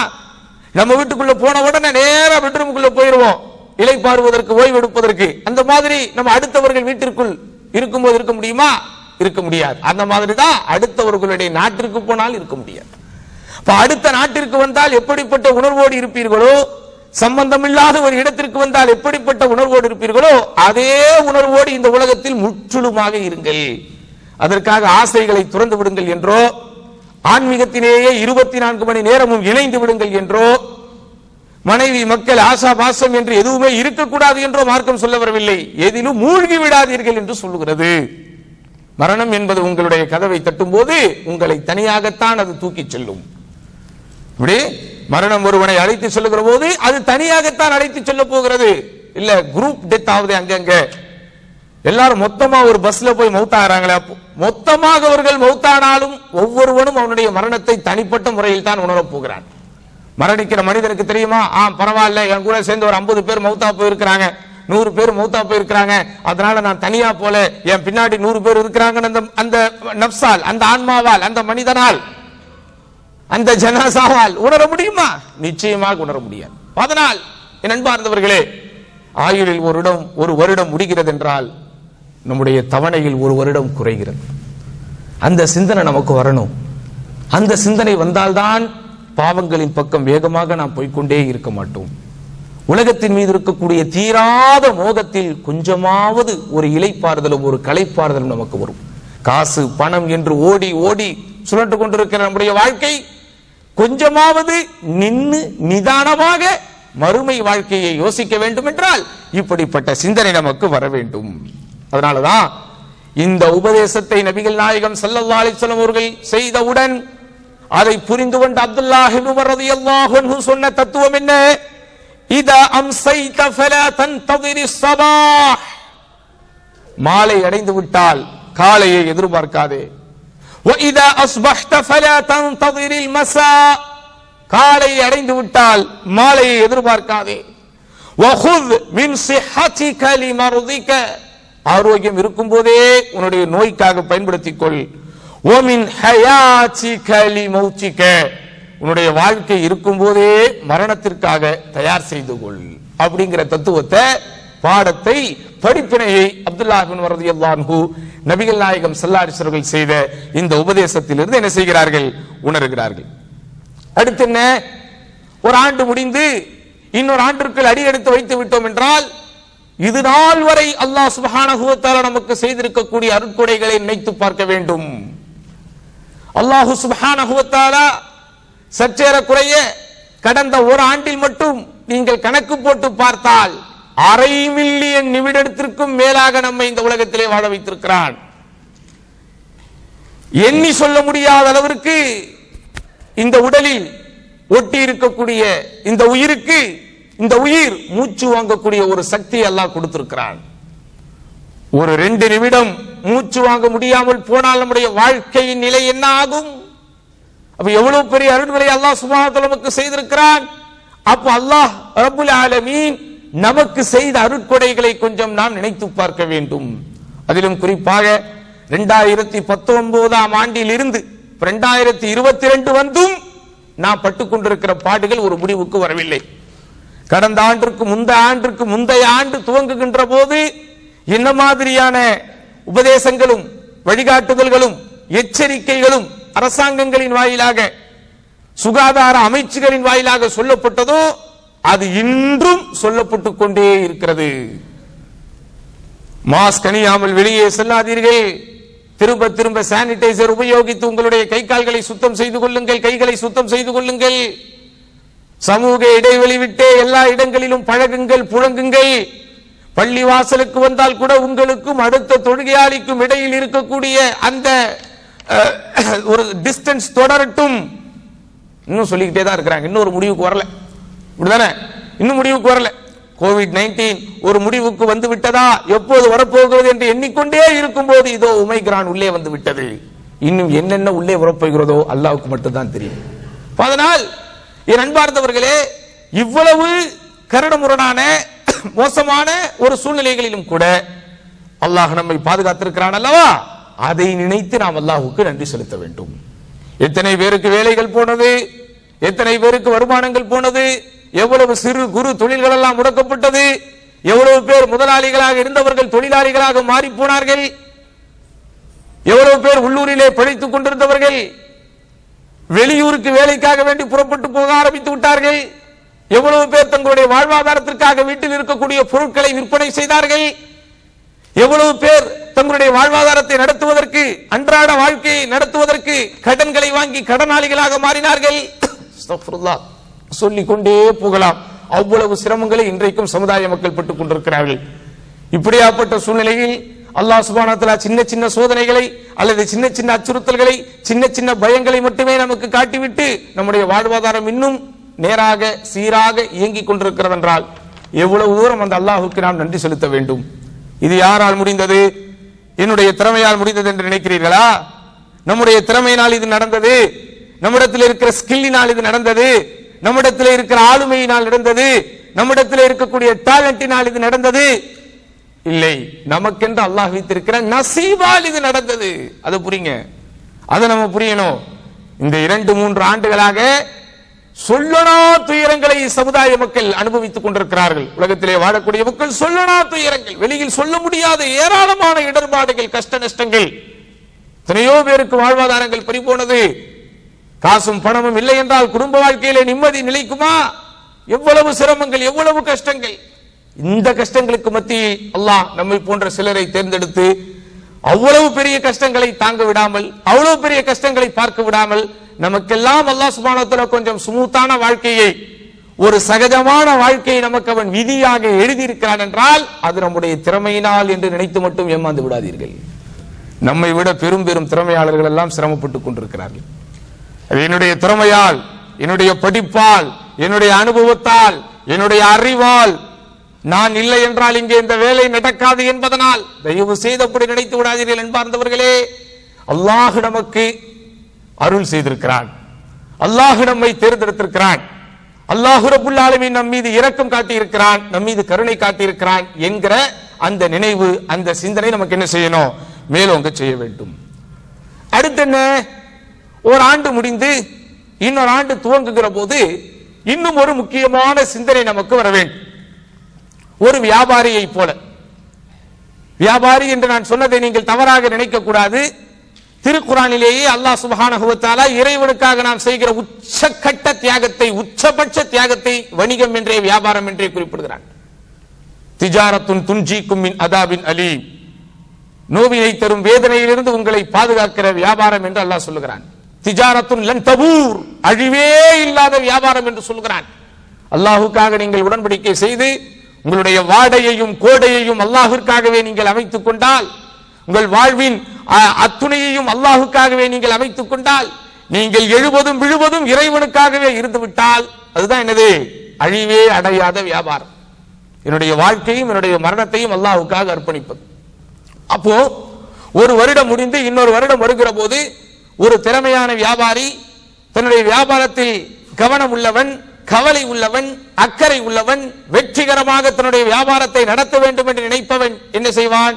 நம்ம வீட்டுக்குள்ள போன உடனே நேரா பெட்ரூமுக்குள்ள போயிருவோம் இளைப்பாறுவதற்கு, ஓய்வு எடுப்பதற்கு. அந்த மாதிரி நம்ம அடுத்தவர்கள் வீட்டிற்குள் இருக்கும்போது இருக்க முடியுமா? இருக்க முடியாது. அந்த மாதிரி தான் அடுத்தவர்களுடைய நாட்டிற்கு போனால் இருக்க முடியாது. அடுத்த நாட்டிற்கு வந்தால் எப்படிப்பட்ட உணர்வோடு இருப்பீர்களோ, சம்பந்தமில்லாத ஒரு இடத்திற்கு வந்தால் எப்படிப்பட்ட உணர்வோடு இருப்பீர்களோ அதே உணர்வோடு இந்த உலகத்தில் முற்றிலுமாக இருங்கள். அதற்காக ஆசைகளை துறந்து விடுங்கள் என்றோ, ஆன்மீகத்திலேயே 24 மணி நேரமும் இணைந்து விடுங்கள் என்றோ, மனைவி மக்கள் ஆசா பாசம் என்று எதுவுமே இருக்கக்கூடாது என்றோ மார்க்கம் சொல்ல வரவில்லை. எதிலும் மூழ்கி விடாதீர்கள் என்று சொல்லுகிறது. மரணம் என்பது உங்களுடைய கதவை தட்டும் போது உங்களை தனியாகத்தான் அது தூக்கி செல்லும். இப்படி மரணம் ஒருவனை அழைத்து செல்லுகிற போது அது தனியாகத்தான் அழைத்து செல்ல போகிறது. இல்ல குரூப் டெத் ஆகுது, அங்கங்க எல்லாரும் மொத்தமா ஒரு பஸ்ல போய் மௌத்தாகிறாங்களே, மொத்தமாக அவர்கள் மௌத்தானாலும் ஒவ்வொருவனும் அவனுடைய மரணத்தை தனிப்பட்ட முறையில் தான் உணரப் போகிறான். மரணிக்கிற மனிதனுக்கு தெரியுமா, பரவாயில்ல, என் கூட சேர்ந்து ஒரு 50 பேர் மௌத்தா போயிருக்கிறாங்க, 100 பேர் மௌத்தா போயிருக்கிறாங்க, அதனால நான் தனியா போல, என் பின்னாடி 100 பேர் இருக்கிறாங்க, அந்த நப்சால், அந்த ஆன்மாவால், அந்த மனிதனால், அந்த ஜனாசாவால் உணர முடியுமா? நிச்சயமாக உணர முடியாது. அதனால் என் அன்பார்ந்தவர்களே, ஆயுளில் ஒரு வருடம் முடிகிறது என்றால் நம்முடைய தவணையில் ஒரு வருடம் குறைகிறது. அந்த சிந்தனை நமக்கு வரணும். அந்த சிந்தனை வந்தால்தான் பாவங்களின் பக்கம் வேகமாக நாம் போய்கொண்டே இருக்க மாட்டோம். உலகத்தின் மீது இருக்கக்கூடிய தீராத மோகத்தில் கொஞ்சமாவது ஒரு இலைப்பாறுதலும் ஒரு களைப்பாறுதலும் நமக்கு வரும். காசு பணம் என்று ஓடி ஓடி சுழன்று கொண்டிருக்கிற நம்முடைய வாழ்க்கை கொஞ்சமாவது நின்று நிதானமாக மறுமை வாழ்க்கையை யோசிக்க வேண்டும் என்றால் இப்படிப்பட்ட சிந்தனை நமக்கு வர வேண்டும். அதனாலதான் இந்த உபதேசத்தை நபிகள் நாயகம் ஸல்லல்லாஹு அலைஹி வஸல்லம் அவர்கள் செய்தவுடன் அதை புரிந்து கொண்ட அப்துல்லாஹ் இப்னு உமர் রাদিয়াল্লাহு அன்ஹு சொன்ன தத்துவம் என்ன? இதா அம்சைத ஃபலா தன்தظிரி ஸபாஹ், மாலை அடைந்து விட்டால் காலையை எதிர்பார்க்காதே. وَإِذَا أَصْبَحْتَ فَلَا تَنْتَظِرِ الْمَسَاءَ, காலை அடைந்து விட்டால் மாலையை எதிர்பார்க்காதே. وَخُذْ مِنْ صِحَّتِكَ لِمَرْضِكَ, ஆரோக்கியம் இருக்கும் போதே உன்னுடைய நோய்க்காக பயன்படுத்திக் கொள். وَمِنْ حَيَاتِكَ لِمَوْتِكَ, உன்னுடைய வாழ்க்கை இருக்கும் போதே மரணத்திற்காக தயார் செய்து கொள். அப்படிங்கிற தத்துவத்தை, பாடத்தை, படிப்பினையை அப்துல்லாஹ் இப்னு உமர் রাদিয়াল্লাহு அன்ஹு நபிகள் நாயகம் ஸல்லல்லாஹு அலைஹி வஸல்லம் செய்த இந்த உபதேசத்திலிருந்து என்ன செய்கிறார்கள்? உணர்கிறார்கள். அடுத்து என்ன? ஒரு ஆண்டு முடிந்து இன்னொரு ஆண்டிற்குள் அடி எடுத்து வைத்து விட்டோம் என்றால் இது நாள் வரை அல்லாஹ் சுப்ஹானஹு வ தஆலா நமக்கு செய்திருக்கக்கூடிய அருட்கொடைகளை நினைத்து பார்க்க வேண்டும். அல்லாஹ் சுப்ஹானஹு வ தஆலா சற்றேறக்குறைய கடந்த ஒரு ஆண்டில் மட்டும் நீங்கள் கணக்கு போட்டு பார்த்தால் 1/2 மில்லியன் நிமிடத்திற்கும் மேலாக நம்மை இந்த உலகத்திலே வாழ வைத்திருக்கிறான். எண்ணி சொல்ல முடியாத அளவிற்கு இந்த உடலில் ஒட்டி இருக்கக்கூடிய இந்த உயிருக்கு, இந்த உயிர் மூச்சு வாங்கக்கூடிய ஒரு சக்தி அல்லாஹ் கொடுத்திருக்கிறான். ஒரு 2 நிமிடம் மூச்சு வாங்க முடியாமல் போனால் நம்முடைய வாழ்க்கையின் நிலை என்ன ஆகும்? அப்ப எவ்வளவு பெரிய அருள்களை அல்லாஹ் சுப்ஹானஹு வ தஆலா நமக்கு செய்திருக்கிறான். அப்ப அல்லாஹ் ரப்புல் ஆலமீன் நமக்கு செய்த அருட்கொடைகளை கொஞ்சம் நாம் நினைத்து பார்க்க வேண்டும். அதிலும் குறிப்பாக 2019 ஆண்டில் இருந்து 2022 வந்தும் நாம் பட்டுக்கொண்டிருக்கிற பாடுகள் ஒரு முடிவுக்கு வரவில்லை. கடந்த ஆண்டிற்கு முந்தைய ஆண்டு துவங்குகின்ற போது என்ன மாதிரியான உபதேசங்களும் வழிகாட்டுதல்களும் எச்சரிக்கைகளும் அரசாங்கங்களின் வாயிலாக, சுகாதார அமைச்சுகளின் வாயிலாக சொல்லப்பட்டதோ அது இன்றும் சொல்லப்பட்டுக் கொண்டே இருக்கிறது. மாஸ்க் அணியாமல் வெளியே செல்லாதீர்கள், திரும்ப திரும்ப சானிடைசர் உபயோகித்து உங்களுடைய கை கால்களை சுத்தம் செய்து கொள்ளுங்கள், கைகளை சுத்தம் செய்து கொள்ளுங்கள், சமூக இடைவெளி விட்டே எல்லா இடங்களிலும் பழகுங்கள், புழங்குங்கள். பள்ளி வாசலுக்கு வந்தால் கூட உங்களுக்கும் அடுத்த தொழுகையாளிக்கும் இடையில் இருக்கக்கூடிய அந்த ஒரு டிஸ்டன்ஸ் தொடரட்டும். இன்னும் சொல்லிக்கிட்டே தான் இருக்கிறாங்க, இன்னொரு முடிவுக்கு வரல. இப்படிதானே? இன்னும் முடிவுக்கு வரல. கோவிட்-19 ஒரு முடிவுக்கு வந்து விட்டதா, எப்போது வரப்போகிறது என்று எண்ணிக்கொண்டே இருக்கும் போது இதோ ஒமைக்ரான் உள்ளே வந்து விட்டது. இன்னும் என்னென்ன உள்ளே வரப்போகிறதோ அல்லாஹ்வுக்கு மட்டும்தான் தெரியும். அதனால் என் அன்பார்ந்தவர்களே, இவ்வளவு கரடுமுரடான மோசமான ஒரு சூழ்நிலைகளிலும் கூட அல்லாஹ் நம்மை பாதுகாத்திருக்கிறான் அல்லவா? அதை நினைத்து நாம் அல்லாஹ்வுக்கு நன்றி செலுத்த வேண்டும். எத்தனை பேருக்கு வேலைகள் போனது, எத்தனை பேருக்கு வருமானங்கள் போனது, எவ்வளவு சிறு குறு தொழில்கள் எல்லாம் முடக்கப்பட்டது, எவ்வளவு பேர் முதலாளிகளாக இருந்தவர்கள் தொழிலாளிகளாக மாறி போனார்கள், எவ்வளவு பேர் உள்ளூரிலே பிழைத்துக் கொண்டிருந்தவர்கள் வெளியூருக்கு வேலைக்காக வேண்டி புறப்பட்டு போக ஆரம்பித்து விட்டார்கள், எவ்வளவு பேர் தங்களுடைய வாழ்வாதாரத்திற்காக வீட்டில் இருக்கக்கூடிய பொருட்களை விற்பனை செய்தார்கள், எவ்வளவு பேர் தங்களுடைய வாழ்வாதாரத்தை நடத்துவதற்கு, அன்றாட வாழ்க்கையை நடத்துவதற்கு கடன்களை வாங்கி கடனாளிகளாக மாறினார்கள். சொல்லிக் கொண்டே போகலாம். அவ்வளவு சிரமங்களை இன்றைக்கும் சமுதாய மக்கள் பட்டுக் கொண்டிருக்கிறார்கள். இப்படியாப்பட்ட சூழ்நிலையில் அல்லாஹ் சுப்ஹானஹு வ தஆலா சின்ன சின்ன சோதனைகளை அல்லது சின்ன சின்ன அச்சுறுத்தல்களை, சின்ன சின்ன பயங்களை மட்டுமே நமக்கு காட்டிவிட்டு நம்முடைய வாழ்வாதாரம் இன்னும் நேராக சீராக இயங்கிக் கொண்டிருக்கிறது என்றால் எவ்வளவு தூரம் அந்த அல்லாஹ்வுக்கு நாம் நன்றி செலுத்த வேண்டும். இது யாரால் முடிந்தது? என்னுடைய திறமையால் முடிந்தது என்று நினைக்கிறீர்களா? நம்முடைய திறமையினால் இது நடந்தது, நம்மிடத்தில் இருக்கிற ஸ்கில்லினால் இது நடந்தது, நம்மிடத்தில் இருக்கிற ஆளுமையினால் நடந்தது, நம்மிடத்தில் இருக்கக்கூடிய டேலண்டினால் இது நடந்தது இல்லை. நமக்கென்று அல்லாஹ் வைத்திருக்கிற நசீபால் இது நடந்தது. அது புரியுங்க, அதை நம்ம புரியணும். இந்த 2-3 ஆண்டுகளாக சொல்லனா துயரங்களை சமுதாய மக்கள் அனுபவித்துக் கொண்டிருக்கிறார்கள். உலகத்திலே வாழக்கூடிய மக்கள் சொல்லனா துயரங்கள், வெளியில் சொல்ல முடியாத ஏராளமான இடர்பாடுகள், கஷ்ட நஷ்டங்கள். எத்தனையோ பேருக்கு வாழ்வாதாரங்கள் பறிபோனது. காசும் பணமும் இல்லை என்றால் குடும்ப வாழ்க்கையிலே நிம்மதி நிலைக்குமா? எவ்வளவு சிரமங்கள், எவ்வளவு கஷ்டங்கள். இந்த கஷ்டங்களுக்கு மத்தியில் அல்லாஹ் நம்மை போன்ற சிலரை தேர்ந்தெடுத்து அவ்வளவு பெரிய கஷ்டங்களை தாங்க விடாமல், அவ்வளவு பெரிய கஷ்டங்களை பார்க்க விடாமல், நமக்கெல்லாம் அல்லாஹ் சுப்ஹானஹு வ தஆலா கொஞ்சம் ஸ்மூத்தான வாழ்க்கையை, ஒரு சகஜமான வாழ்க்கையை நமக்கு அவன் விதியாக எழுதியிருக்கிறான் என்றால் அது நம்முடைய திறமையினால் என்று நினைத்து மட்டும் ஏமாந்து விடாதீர்கள். நம்மை விட பெரும் பெரும் திறமையாளர்கள் எல்லாம் சிரமப்பட்டுக் கொண்டிருக்கிறார்கள். அது என்னுடைய திறமையால், என்னுடைய படிப்பால், என்னுடைய அனுபவத்தால், என்னுடைய அறிவால் நான் இல்லை என்றால் இங்கே இந்த வேலை நடக்காது என்பதனால் தயவு செய்து அப்படி நினைத்து விடாதீர்கள் என்பார்ந்தவர்களே. அல்லாஹ் நமக்கு அருள் செய்திருக்கிறான், அல்லாஹ் நம்மை தேர்ந்தெடுத்திருக்கிறான், அல்லாஹ் ரப்புல் ஆலமீன் நம் மீது இரக்கம் காட்டி இருக்கிறான், நம் மீது கருணை காட்டி இருக்கிறான் என்கிற அந்த நினைவு, அந்த சிந்தனை நமக்கு என்ன செய்யணும்? மேலோங்க செய்ய வேண்டும். அடுத்து என்ன? ஒரு ஆண்டு முடிந்து இன்னொரு ஆண்டு துவங்குகிற போது இன்னும் ஒரு முக்கியமான சிந்தனை நமக்கு வர வேண்டும். ஒரு வியாபாரியை போல, வியாபாரி என்று நான் சொன்னதை நீங்கள் தவறாக நினைக்க கூடாது. திருக்குறானிலேயே அல்லாஹ் சுப்ஹானஹு வ தஆலா இறைவனுக்காக நாம் செய்கிற உச்சக்கட்ட தியாகத்தை, உச்சபட்ச தியாகத்தை வணிகம் என்றே, வியாபாரம் என்றே குறிப்பிடுகிறான். திஜாரத்துன் துன்ஜீக்கும் மின் அதாபின் அலீம், நோவினை தரும் வேதனையிலிருந்து உங்களை பாதுகாக்கிற வியாபாரம் என்று அல்லாஹ் சொல்லுகிறான். திஜாரத்துன் லன் தபூர், அழிவே இல்லாத வியாபாரம் என்று சொல்கிறான். அல்லாஹ்வுக்காக நீங்கள் உடன்படிக்கை செய்து உங்களுடைய வாடையையும் கோடையையும் அல்லாஹ்விற்காகவே நீங்கள் அமைத்துக் கொண்டால், உங்கள் வாழ்வின் அத்துணையையும் அல்லாஹ்வுக்காகவே நீங்கள் அமைத்துக் கொண்டால், நீங்கள் எழுவதும் விழுவதும் இறைவனுக்காகவே இருந்துவிட்டால் அதுதான் என்னது? அழிவே அடையாத வியாபாரம். என்னுடைய வாழ்க்கையும் என்னுடைய மரணத்தையும் அல்லாஹ்வுக்காக அர்ப்பணிப்பது. அப்போ ஒரு வருடம் முடிந்து இன்னொரு வருடம் வருகிற போது ஒரு திறமையான வியாபாரி, தன்னுடைய வியாபாரத்தில் கவனம் உள்ளவன், கவலை உள்ளவன், அக்கறை உள்ளவன், வெற்றிகரமாக தன்னுடைய வியாபாரத்தை நடத்த வேண்டும் என்று நினைப்பவன் என்ன செய்வான்?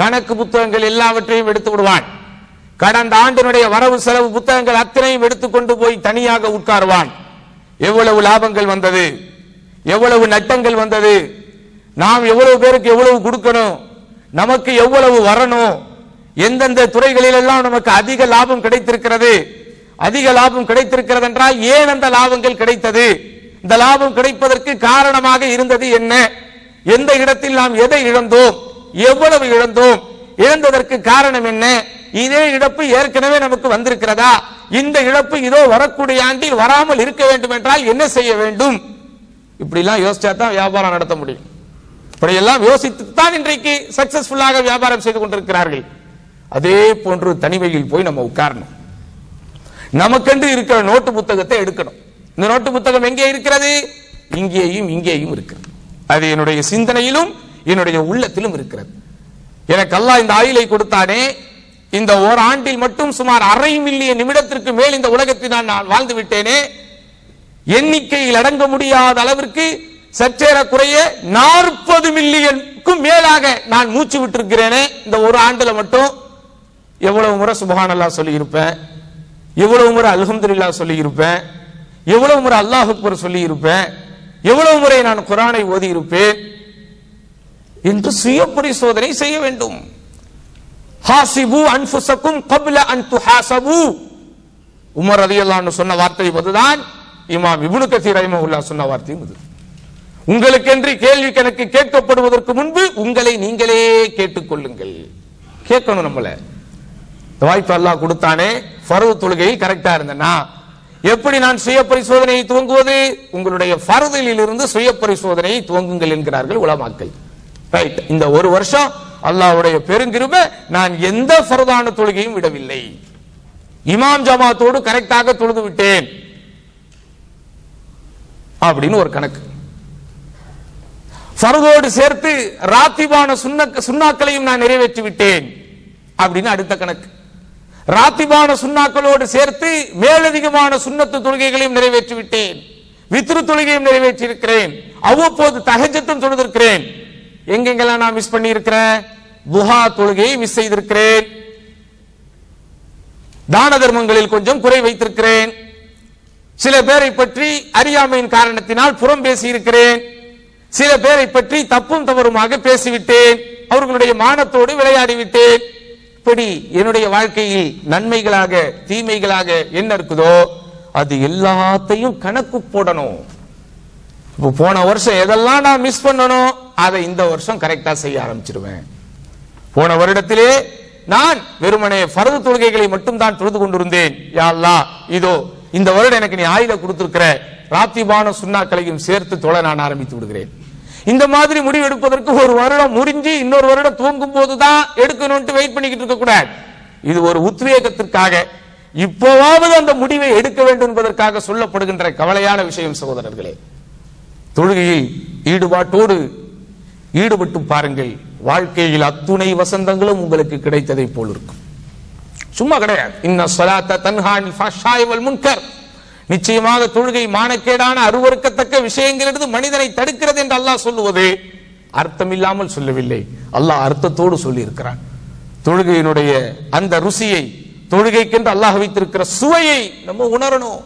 கணக்கு புத்தகங்கள் எல்லாவற்றையும் எடுத்து விடுவான். கடந்த ஆண்டினுடைய வரவு செலவு புத்தகங்கள் அத்தனையும் எடுத்துக்கொண்டு போய் தனியாக உட்காருவான். எவ்வளவு லாபங்கள் வந்தது, எவ்வளவு நட்டங்கள் வந்தது, நாம் எவ்வளவு பேருக்கு எவ்வளவு கொடுக்கணும், நமக்கு எவ்வளவு வரணும், எந்தெந்த துறைகளில் எல்லாம் நமக்கு அதிக லாபம் கிடைத்திருக்கிறது, அதிக லாபம் கிடைத்திருக்கிறது என்றால் ஏன் அந்த லாபங்கள் கிடைத்தது, இந்த லாபம் கிடைப்பதற்கு காரணமாக இருந்தது என்ன, எந்த இடத்தில் நாம் எதை இழந்தோம், எவ்வளவு இழந்தோம், இழந்ததற்கு காரணம் என்ன, இதே இழப்பு ஏற்கனவே நமக்கு வந்திருக்கிறதா, இந்த இழப்பு இதோ வரக்கூடிய ஆண்டில் வராமல் இருக்க வேண்டும் என்றால் என்ன செய்ய வேண்டும், இப்படி எல்லாம் யோசிச்சா தான் வியாபாரம் நடத்த முடியும். இப்படியெல்லாம் யோசித்துத்தான் இன்றைக்கு சக்சஸ்ஃபுல்லாக வியாபாரம் செய்து கொண்டிருக்கிறார்கள். அதே போன்று தனிமையில் போய் நம்ம உட்காரணும். நமக்கென்று இருக்கிற நோட்டு புத்தகத்தை எடுக்கணும். இந்த நோட்டு புத்தகம் எங்கே இருக்கிறது? இங்கேயும் இங்கேயும் இருக்கிறது. அது என்னுடைய சிந்தனையிலும் என்னுடைய உள்ளத்திலும் இருக்கிறது. எனக்கு அல்லாஹ் இந்த ஆயுளை கொடுத்தானே, இந்த ஓராண்டில் மட்டும் சுமார் 1/2 மில்லியன் நிமிடத்திற்கு மேல் இந்த உலகத்தில் நான் வாழ்ந்து விட்டேனே, எண்ணிக்கையில் அடங்க முடியாத அளவிற்கு சற்றேறக்குறைய 40 மில்லியனுக்கும் மேலாக நான் மூச்சு விட்டிருக்கிறேனே இந்த ஒரு ஆண்டுல மட்டும். எவ்வளவு முறை சுப்ஹானல்லாஹ் சொல்லி இருப்பேன், எவ்வளவு முறை அல்ஹம்துலில்லாஹ் சொல்லி இருப்பேன், எவ்வளவு முறை அல்லாஹ் அக்பர் சொல்லி இருப்பேன், எவ்வளவு முறை நான் குர்ஆனை ஓதி இருப்பேன் என்று சுய பரிசோதனை செய்ய வேண்டும். ஹாசிபு அன்ஃபுஸக்கும் قبل அன் துஹாசபு, உமர் ரலியல்லாஹு அன்ஹு சொன்ன வார்த்தை அதுதான். இமாம் இப்னு கஸீர் ரஹிமஹுல்லாஹ் சொன்ன வார்த்தை அது. உங்களுக்கென்று கேள்வி கணக்கு கேட்கப்படுவதற்கு முன்பு உங்களை நீங்களே கேட்டுக்கொள்ளுங்கள். கேட்கணும். நம்மள வாய்ப்பு அல்லாஹ் கொடுத்தானே, ஃபர்து தொழுகையில் கரெக்டா இருந்தனா எப்படி நான் சுய பரிசோதனையை துவங்குவது? உங்களுடைய ஃபர்தில் இருந்து சுய பரிசோதனையை துவங்குங்கள் என்கிறார்கள் உலமாக்கள். ரைட். இந்த ஒரு வருஷம் அல்லாஹ்வுடைய பெருங்கிருபை, நான் எந்த ஃபர்தான தொழுகையும் விடவில்லை, இமாம் ஜமாத்தோடு கரெக்டாக தொழுது விட்டேன் அப்படின்னு ஒரு கணக்கு. ஃபர்தோடு சேர்த்து ராத்திபான சுன்னாக்களையும் நான் நிறைவேற்றி விட்டேன் அப்படின்னு அடுத்த கணக்கு. ராத்திபான சுன்னாக்களோடு சேர்த்து மேலதிகமான சுன்னத்து தொழுகைகளையும் நிறைவேற்றி விட்டேன். வித்ரு தொழுகையும் நிறைவேற்றி இருக்கிறேன், அவ்வப்போது தஹஜ்ஜத்தும் தொழுதிருக்கிறேன். எங்கெங்கெல்லாம் நான் மிஸ் பண்ணி இருக்கிறேன்? துஹா தொழுகையை மிஸ் செய்திருக்கிறேன், தான தர்மங்களில் கொஞ்சம் குறை வைத்திருக்கிறேன், சில பேரை பற்றி அறியாமையின் காரணத்தினால் புறம் பேசி இருக்கிறேன், சில பேரை பற்றி தப்பும் தவறுமாக பேசிவிட்டேன், அவர்களுடைய மானத்தோடு விளையாடி விட்டேன். இப்படி என்னுடைய வாழ்க்கையில் நன்மைகளாக தீமைகளாக என்ன இருக்குதோ அது எல்லாத்தையும் கணக்கு போடணும். இப்போ போன வருஷம் எதெல்லாம் நான் மிஸ் பண்ணணும் அதை இந்த வருஷம் கரெக்டா செய்ய ஆரம்பிச்சிருவேன். போன வருடத்திலே நான் வெறுமனே ஃபர்து தொழுகைகளை மட்டும் தான் தொழுது கொண்டிருந்தேன். யா அல்லாஹ், இதோ இந்த வருடம் எனக்கு நீ ஆயுத கொடுத்திருக்கிற ராத்திபான சுன்னாக்களையும் சேர்த்து தொழ நான் ஆரம்பித்து விடுகிறேன். இந்த மாதிரி முடிவு எடுப்பதற்கு ஒரு வருடம் முடிஞ்சு இன்னொரு வருடம் துவங்கும் போதுதான் எடுக்கணும்னு வெயிட் பண்ணிக்கிட்டு இருக்க கூடாது. இது ஒரு உத்வேகத்திற்காக இப்போவாவது அந்த முடிவை எடுக்க வேண்டும் என்பதற்காக சொல்லப்படுகின்ற கவலையான விஷயம் சகோதரர்களே. தொழுகையில் ஈடுபாட்டோடு ஈடுபட்டு பாருங்கள், வாழ்க்கையில் அத்துணை வசந்தங்களும் உங்களுக்கு கிடைத்ததை போல் இருக்கும். சும்மா கிடையாது. இன்ன ஸலாத்த தன்ஹா அனில் ஃபஹ்ஷாஇ வல் முன்கர், நிச்சயமாக தொழுகை மானக்கேடான அருவருக்கத்தக்க விஷயங்களிலிருந்து மனிதனை தடுக்கிறது என்று அல்லாஹ் சொல்லுவது அர்த்தம் இல்லாமல் சொல்லவில்லை, அல்லாஹ் அர்த்தத்தோடு சொல்லி இருக்கிறான். தொழுகையினுடைய அந்த ருசியை, தொழுகைக்கென்று அல்லாஹ் வைத்திருக்கிற சுவையை நம்ம உணரணும்.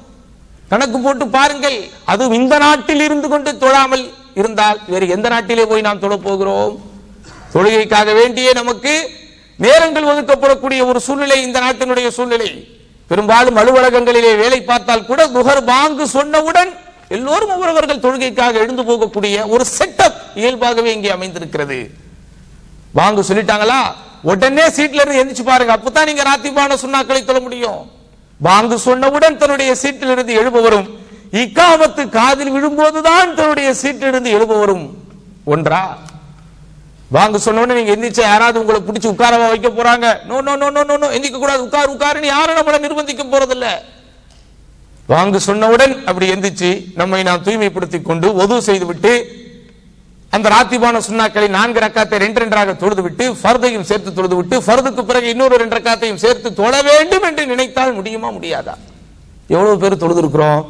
கணக்கு போட்டு பாருங்கள். அதுவும் இந்த நாட்டில் இருந்து கொண்டு தொழாமல் இருந்தால் வேறு எந்த நாட்டிலே போய் நாம் தொழப் போகிறோம்? தொழுகைக்காக வேண்டிய நமக்கு நேரங்கள் ஒதுக்கப்படக்கூடிய ஒரு சூழ்நிலை இந்த நாட்டினுடைய சூழ்நிலை. பெரும்பாலும் அலுவலகங்களிலே வேலை பார்த்தால் கூட துஹர் பாங்கு சொன்னவுடன் எல்லோரும் ஒவ்வொருவர்கள் தொழுகைக்காக எழுந்து போகக்கூடிய ஒரு செட்டப் இயல்பாகவே இங்கே அமைந்திருக்கிறது. பாங்கு சொல்லிட்டாங்களா, உடனே சீட்ல இருந்து எந்திரிச்சு பாருங்க, அப்பதான் நீங்க ராத்திபான சுன்னாக்களை தொழ முடியும். பாங்கு சொன்னவுடன் தன்னுடைய சீட்டில் இருந்து எழுபவரும், இக்காமத்து காதில் விழும்போதுதான் தன்னுடைய சீட்டில் இருந்து எழுபவரும் ஒன்றா? வாங்க சொன்னோட நீங்க எந்திரிச்சா யாராவது உங்களை பிடிச்சி உட்காரவா வைக்க போறாங்க? No no no no no, எந்திரிக்க கூடாது, உட்காரு உட்காருன்னு யாரும் நம்மளை நிர்பந்திக்க போறதில்ல. வாங்க சொன்னவுடன் அப்படி எந்திரிச்சு நம்மை நாம் தூய்மைப்படுத்திக் கொண்டு ஒது செய்து விட்டு அந்த ராத்திபான சுன்னாக்களை 4 ரக்காத்தை 2 தொழுது விட்டு ஃபர்தையும் சேர்த்து தொழுது விட்டு ஃபர்துக்கு பிறகு இன்னொரு 2 ரக்காத்தையும் சேர்த்து தொழ வேண்டும் என்று நினைத்தால் முடியுமா? முடியாதா? எவ்வளவு பேர் தொழுது இருக்கிறோம்?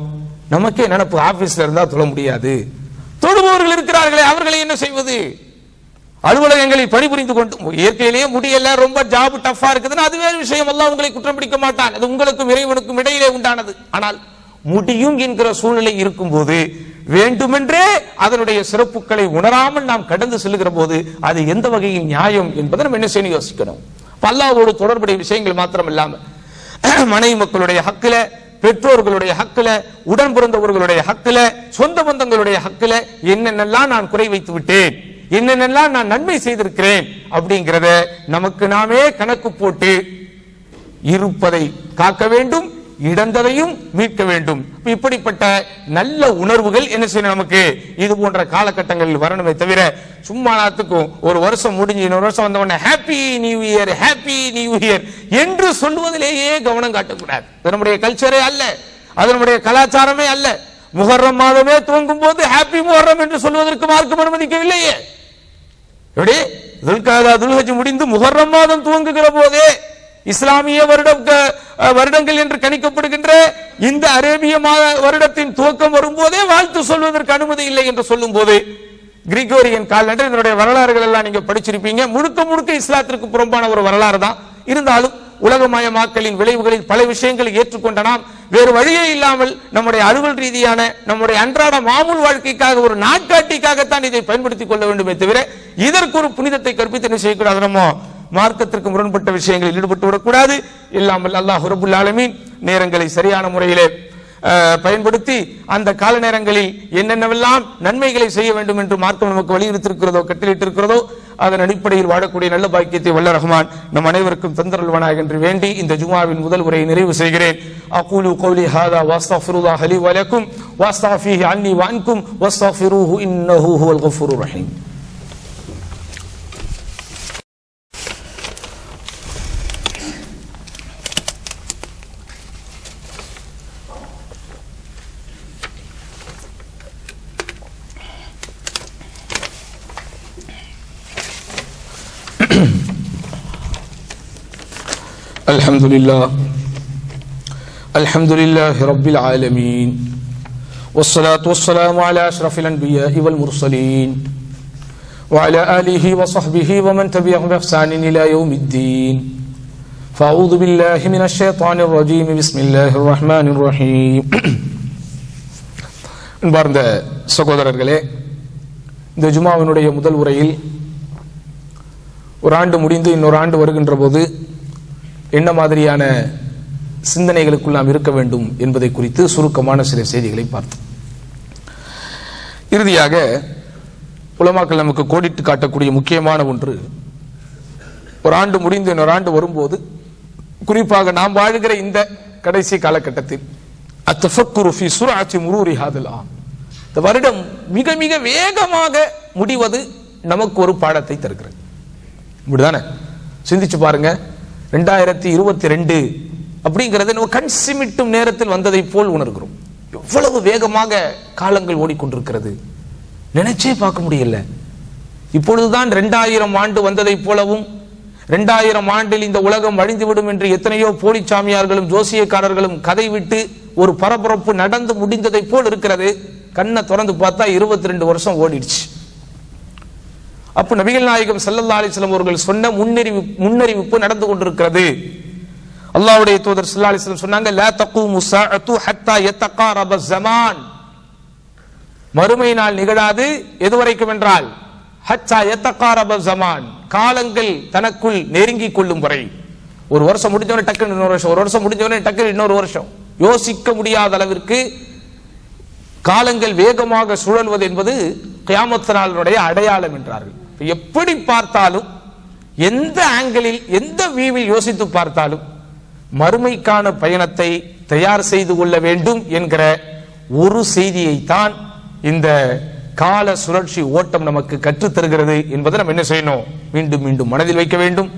நமக்கே நினைப்பு, ஆபீஸ்ல இருந்தா தொழ முடியாது. தொழுபவர்கள் இருக்கிறார்களே, அவர்களை என்ன செய்வது? அலுவலகங்களில் பணிபுரிந்து கொண்டு இயற்கையிலேயே முடியல, ரொம்ப ஜாப் டஃபா இருக்குதுன்னா அது வேறு விஷயம். அல்லாஹ் உங்களை குற்றம் பிடிக்க மாட்டான், அது உங்களுக்கும் இறைவனுக்கும் இடையிலே உண்டானது. ஆனால் முடியும் என்கிற சூழ்நிலை இருக்கும் போது வேண்டுமென்றே அதனுடைய சிறப்புகளை உணராமல் நாம் கடந்து செல்லுகிற போது அது எந்த வகையில் நியாயம் என்பதை நம்ம என்ன செய்யணும் யோசிக்கணும். அல்லாஹ்வோடு தொடர்புடைய விஷயங்கள் மாத்திரம் இல்லாம மனைவி மக்களுடைய ஹக்குல, பெற்றோர்களுடைய ஹக்குல, உடன் பிறந்தவர்களுடைய ஹக்குல, சொந்த பந்தங்களுடைய ஹக்குல என்னென்னலாம் நான் குறை வைத்து விட்டேன், என்னென்னலாம் நான் நன்மை செய்திருக்கிறேன் அப்படிங்கிறத நமக்கு நாமே கணக்கு போட்டு இருப்பதை காக்க வேண்டும், இழந்ததையும் மீட்க வேண்டும். இப்படிப்பட்ட நல்ல உணர்வுகள் என்ன செய்யணும், நமக்கு இது போன்ற காலகட்டங்களில் வரணுமே தவிர சும்மா நாத்துக்கும் ஒரு வருஷம் முடிஞ்சு இன்னொரு வருஷம் வந்த உடனே happy new year happy new year என்று சொல்வதிலேயே கவனம் காட்டக்கூடாது. அது நம்முடைய கல்ச்சரே அல்ல, அது நம்முடைய கலாச்சாரமே அல்ல. முஹர்ரம் மாதமே துவங்கும் போது ஹாப்பி முஹர்ரம் என்று சொல்வதற்கு மார்க்கம் அனுமதிக்கவில்லையே. எப்படி துல்ஹஜ் முடிந்து முஹர்ரம் மாதம் துவங்குகிற போதே இஸ்லாமிய வருடங்கள் என்று கணிக்கப்படுகின்ற இந்த அரேபிய வருடத்தின் துவக்கம் வரும்போதே வாழ்த்து சொல்வதற்கு அனுமதி இல்லை என்று சொல்லும் போது கிரிகோரியன் காலண்டர் இதனுடைய வரலாறுகள் எல்லாம் நீங்க படிச்சிருப்பீங்க. முழுக்க முழுக்க இஸ்லாத்திற்கு புறம்பான ஒரு வரலாறு தான். இருந்தாலும் உலகமயமாக்கலின் விளைவுகளில் பல விஷயங்களை ஏற்றுக்கொண்ட நாம் வேறு வழியே இல்லாமல் நம்முடைய அலுவல் ரீதியான நம்முடைய அன்றாட மாமூல் வாழ்க்கைக்காக ஒரு நாட்காட்டிக்காகத்தான் இதை பயன்படுத்திக் கொள்ள வேண்டுமே தவிர இதற்கு ஒரு புனிதத்தை கற்பித்து என்ன செய்யக்கூடாது, நம்ம மார்க்கத்திற்கு முரண்பட்ட விஷயங்களில் ஈடுபட்டு விடக்கூடாது. இல்லாமல் அல்லாஹ் ரப்புல் ஆலமீன் நேரங்களை சரியான முறையிலே பயன்படுத்தி அந்த கால நேரங்களில் என்னென்னவெல்லாம் நன்மைகளை செய்ய வேண்டும் என்று மார்க்கம் நமக்கு வலியுறுத்திருக்கிறதோ கட்டளையிட்டிருக்கிறதோ அதன் அடிப்படையில் வாழக்கூடிய நல்ல பாக்கியத்தை வல்ல ரஹ்மான் நம் அனைவருக்கும் தந்தருள்வானாக என்று வேண்டி இந்த ஜுமாவின் முதல் உரையை நிறைவு செய்கிறேன். அகூலு கௌலி ஹாதா வஸ்தக்ஃபிருல்லாஹ லி வ லக்கும் வஸ்தக்ஃபீஹி அன்னி வ அன்கும் வஸ்தக்ஃபிரூஹு இன்னஹு ஹுவல் கஃபூருர் ரஹீம். الحمد لله رب العالمين والصلاة والسلام على أشرف الأنبياء والمرسلين وعلى آله وصحبه ومن تبعهم بإحسان إلى يوم الدين فأعوذ بالله من الشيطان الرجيم بسم الله الرحمن الرحيم அன்பார்ந்த சகோதரர்களே, இந்த ஜுமாவினுடைய முதல் உரையில் ஒரு ஆண்டு முடிந்து இன்னொரு ஆண்டு வருகின்ற போது என்ன மாதிரியான சிந்தனைகளுக்குள் நாம் இருக்க வேண்டும் என்பதை குறித்து சுருக்கமான சில செய்திகளை பார்த்தோம். இறுதியாக உலமாக்கள் நமக்கு கோடிட்டு காட்டக்கூடிய முக்கியமான ஒன்று, ஒரு ஆண்டு முடிந்து இன்னொரு ஆண்டு வரும்போது, குறிப்பாக நாம் வாழ்கிற இந்த கடைசி காலகட்டத்தில் அத்தஃபக்குரு ஃபீ சுர்அத்தி முரூரி ஹாதில் ஆம், இந்த வருடம் மிக மிக வேகமாக முடிவது நமக்கு ஒரு பாடத்தை தருகிறது. இப்படிதானே சிந்திச்சு பாருங்க. 2022 அப்படிங்கிறது நம்ம கண் சிமிட்டும் நேரத்தில் வந்ததை போல் உணர்கிறோம். எவ்வளவு வேகமாக காலங்கள் ஓடிக்கொண்டிருக்கிறது, நினைச்சே பார்க்க முடியல. இப்பொழுதுதான் 2000 ஆண்டு வந்ததை போலவும் 2000 ஆண்டில் இந்த உலகம் அழிந்துவிடும் என்று எத்தனையோ போலி சாமியார்களும் ஜோசியக்காரர்களும் கதை விட்டு ஒரு பரபரப்பு நடந்து முடிந்ததை போல் இருக்கிறது. கண்ணை திறந்து பார்த்தா 22 வருஷம் ஓடிடுச்சு. அப்ப நபிகள் நாயகம் ஸல்லல்லாஹு அலைஹி வஸல்லம் அவர்கள் சொன்ன முன்னறிவிப்பு நடந்து கொண்டிருக்கிறது. அல்லாஹ்வுடைய தூதர் ஸல்லல்லாஹு அலைஹி வஸல்லம் சொன்னாங்க, லா தகூமு ஸாஅத்து ஹத்தா யதகாரப ஸமான், மறுமை நாள் நிகழாது எதுவரைக்கும் என்றால் ஹத்தா யதகாரப ஸமான், காலங்கள் தனக்குள் நெருங்கி கொள்ளும் வரை. ஒரு வருஷம் முடிஞ்சவனே டக்குன்னு இன்னொரு வருஷம், ஒரு வருஷம் முடிஞ்சவனே டக்குன்னு இன்னொரு வருஷம், யோசிக்க முடியாத அளவிற்கு காலங்கள் வேகமாக சுழல்வது என்பது கியாமத் நாளினுடைய அடையாளம் என்றார்கள். எப்படி பார்த்தாலும், எந்த ஆங்கிளில் எந்த வியூவில் யோசித்து பார்த்தாலும் மறுமைக்கான பயணத்தை தயார் செய்து கொள்ள வேண்டும் என்கிற ஒரு செய்தியை தான் இந்த கால சுழற்சி ஓட்டம் நமக்கு கற்றுத் தருகிறது என்பதை நம்ம என்ன செய்யணும், மீண்டும் மீண்டும் மனதில் வைக்க வேண்டும்.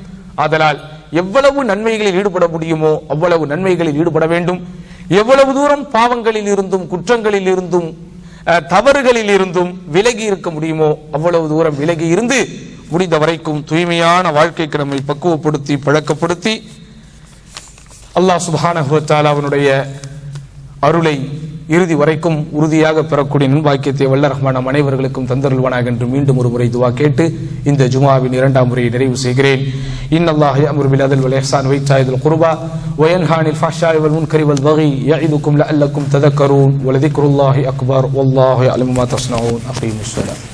ஆதலால் எவ்வளவு நன்மைகளில் ஈடுபட முடியுமோ அவ்வளவு நன்மைகளில் ஈடுபட வேண்டும். எவ்வளவு தூரம் பாவங்களில் இருந்தும் குற்றங்களில் இருந்தும் தவறுகளில் இருந்தும் விலகி இருக்க முடியுமோ அவ்வளவு தூரம் விலகி இருந்து முடிந்த வரைக்கும் தூய்மையான வாழ்க்கைக்கு நம்மை பக்குவப்படுத்தி பழக்கப்படுத்தி அல்லாஹ் சுப்ஹானஹு வ தஆலா அவனுடைய அருளை இறுதி வரைக்கும் உறுதியாக பெறக்கூடிய நன்பாக்கியத்தை வல்ல ரஹ்மான் நம் அனைவர்களுக்கும் தந்தருள்வானாக என்று மீண்டும் ஒரு முறை துவா கேட்டு இந்த ஜுமாவின் 2ஆம் முறையை நிறைவு செய்கிறேன். இன்னல்லாஹ யஅமுரு பில் அத்ல் வல் இஹ்சான் வ இத்தாஇல் குர்பா வ யன்ஹா அனில் ஃபஹ்ஷாஇ வல் முன்கரி வல் பகி யஇதுக்கும் லஅல்லக்கும் ததக்கரூன் வ லதிக்ருல்லாஹி அக்பர் வல்லாஹு யஅலமு மா தஸ்னஊன். அகீமுஸ் ஸலாத்.